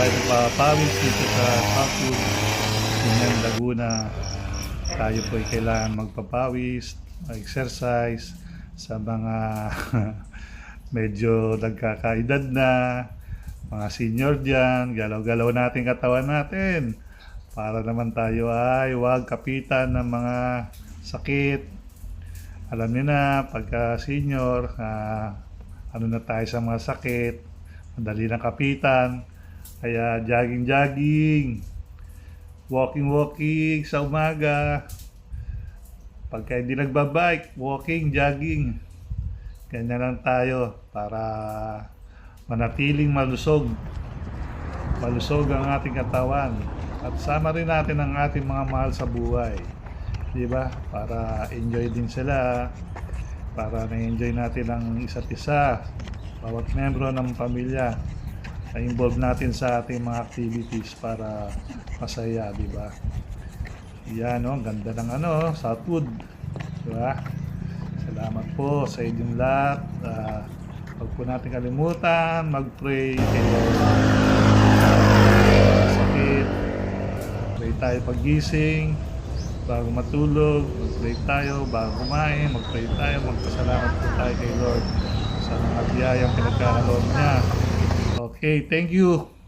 tayo magpapawis dito sa Southwood, Binyan, Laguna. Tayo po ay kailangan magpapawis, exercise sa mga medyo nagkakaedad na, mga senior dyan. Galaw-galaw natin katawan natin para naman tayo ay huwag kapitan ng mga sakit. Alam niyo na, pagka senior, ano na tayo sa mga sakit, madali na kapitan. Kaya jogging, walking sa umaga. Pagka hindi nagbabike, walking, jogging. Ganyan lang tayo para manatiling malusog. Malusog ang ating katawan. At sama rin natin ang ating mga mahal sa buhay. Diba? Para enjoy din sila. Para na-enjoy natin ang isa't isa. Bawat membro ng pamilya. Na-involve natin sa ating mga activities para masaya, diba? Yan, oh, ganda ng Southwood. Diba? Salamat po sa inyong lahat. Huwag po natin kalimutan mag-pray kayo sakit. Pray tayo paggising, bago matulog, mag-pray tayo, bago kumain, mag-pray tayo, magpasalamat po tayo kay Lord sa mga biyayang pinagkakaloon niya. Okay, thank you.